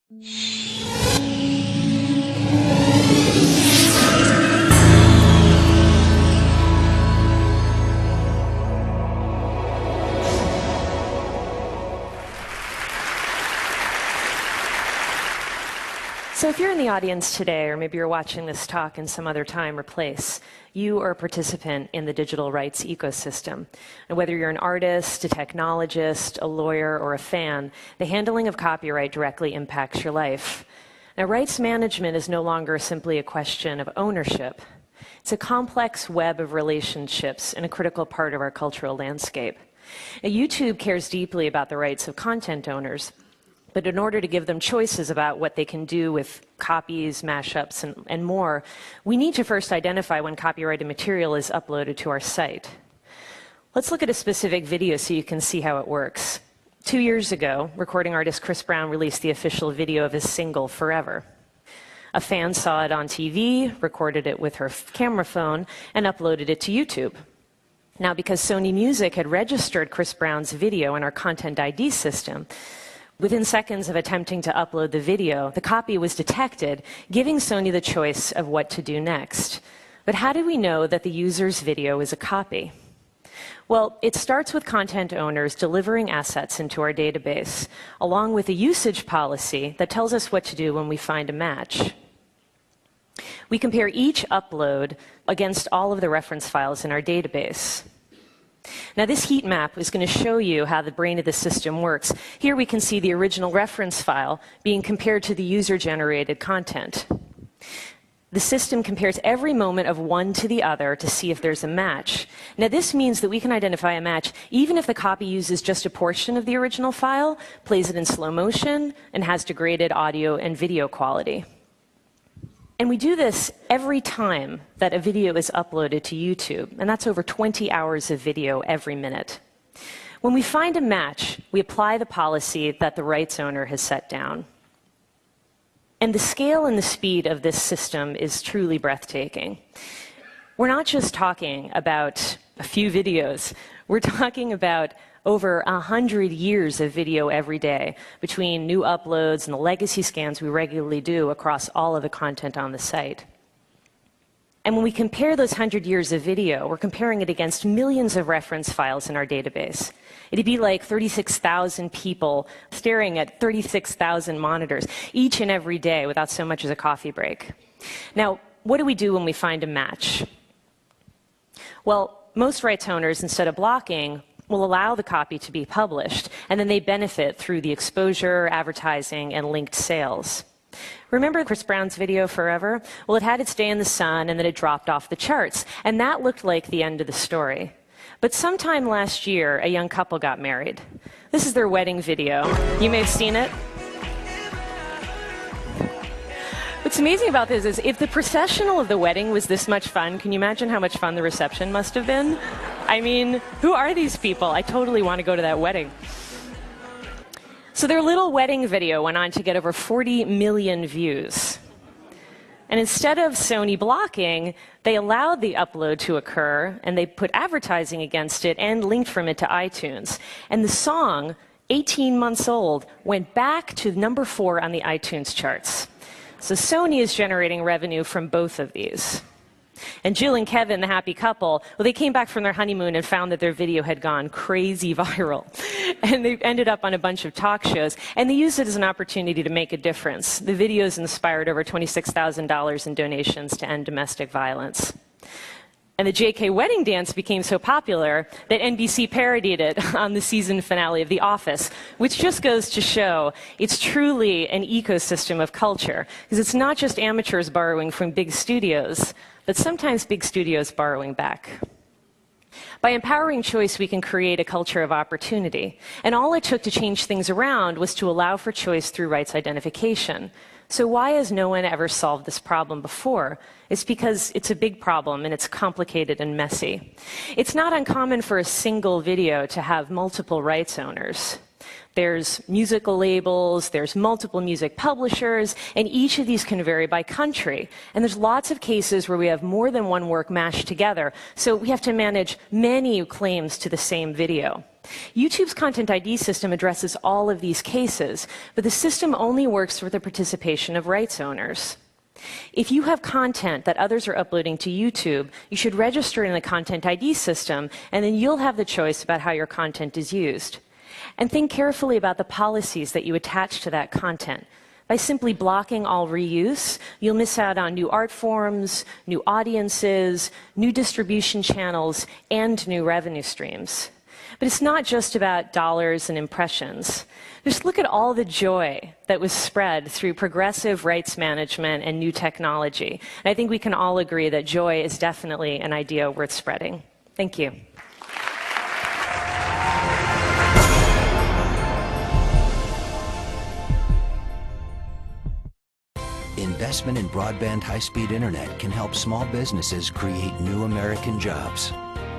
So if you're in the audience today, or maybe you're watching this talk in some other time or place, you are a participant in the digital rights ecosystem. And whether you're an artist, a technologist, a lawyer, or a fan, the handling of copyright directly impacts your life. Now, rights management is no longer simply a question of ownership. It's a complex web of relationships and a critical part of our cultural landscape. Now, YouTube cares deeply about the rights of content owners, but in order to give them choices about what they can do with copies, mashups, and more, we need to first identify when copyrighted material is uploaded to our site. Let's look at a specific video so you can see how it works. 2 years ago, recording artist Chris Brown released the official video of his single, Forever. A fan saw it on TV, recorded it with her camera phone, and uploaded it to YouTube. Now, because Sony Music had registered Chris Brown's video in our Content ID system, within seconds of attempting to upload the video, the copy was detected, giving Sony the choice of what to do next. But how do we know that the user's video is a copy? Well, it starts with content owners delivering assets into our database, along with a usage policy that tells us what to do when we find a match. We compare each upload against all of the reference files in our database. Now, this heat map is going to show you how the brain of the system works. Here we can see the original reference file being compared to the user-generated content. The system compares every moment of one to the other to see if there's a match. Now, this means that we can identify a match even if the copy uses just a portion of the original file, plays it in slow motion, and has degraded audio and video quality. And we do this every time that a video is uploaded to YouTube, and that's over 20 hours of video every minute. When we find a match, we apply the policy that the rights owner has set down. And the scale and the speed of this system is truly breathtaking. We're not just talking about a few videos. We're talking about over 100 years of video every day between new uploads and the legacy scans we regularly do across all of the content on the site. And when we compare those 100 years of video, we're comparing it against millions of reference files in our database. It'd be like 36,000 people staring at 36,000 monitors each and every day without so much as a coffee break. Now, what do we do when we find a match? Well, most rights owners, instead of blocking, will allow the copy to be published, and then they benefit through the exposure, advertising, and linked sales. Remember Chris Brown's video, Forever? Well, it had its day in the sun, and then it dropped off the charts, and that looked like the end of the story. But sometime last year, a young couple got married. This is their wedding video. You may have seen it. What's amazing about this is if the processional of the wedding was this much fun, can you imagine how much fun the reception must have been? I mean, who are these people? I totally want to go to that wedding. So their little wedding video went on to get over 40 million views. And instead of Sony blocking, they allowed the upload to occur, and they put advertising against it and linked from it to iTunes. And the song, 18 months old, went back to number 4 on the iTunes charts. So Sony is generating revenue from both of these. And Jill and Kevin, the happy couple, well, they came back from their honeymoon and found that their video had gone crazy viral. And they ended up on a bunch of talk shows, and they used it as an opportunity to make a difference. The videos inspired over $26,000 in donations to end domestic violence. And the JK wedding dance became so popular that NBC parodied it on the season finale of The Office, which just goes to show it's truly an ecosystem of culture, because it's not just amateurs borrowing from big studios, but sometimes big studios borrowing back. By empowering choice, we can create a culture of opportunity. And all it took to change things around was to allow for choice through rights identification. So why has no one ever solved this problem before? It's because it's a big problem and it's complicated and messy. It's not uncommon for a single video to have multiple rights owners. There's musical labels, there's multiple music publishers, and each of these can vary by country. And there's lots of cases where we have more than one work mashed together, so we have to manage many claims to the same video. YouTube's Content ID system addresses all of these cases, but the system only works with the participation of rights owners. If you have content that others are uploading to YouTube, you should register in the Content ID system, and then you'll have the choice about how your content is used. And think carefully about the policies that you attach to that content. By simply blocking all reuse, you'll miss out on new art forms, new audiences, new distribution channels, and new revenue streams. But it's not just about dollars and impressions. Just look at all the joy that was spread through progressive rights management and new technology. And I think we can all agree that joy is definitely an idea worth spreading. Thank you. Investment in broadband high-speed internet can help small businesses create new American jobs.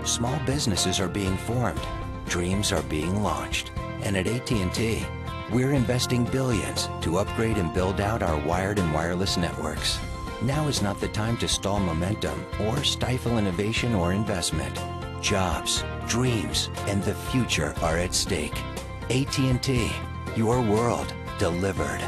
Small businesses are being formed, dreams are being launched. And at AT&T, we're investing billions to upgrade and build out our wired and wireless networks. Now is not the time to stall momentum or stifle innovation or investment. Jobs, dreams, and the future are at stake. AT&T, your world delivered.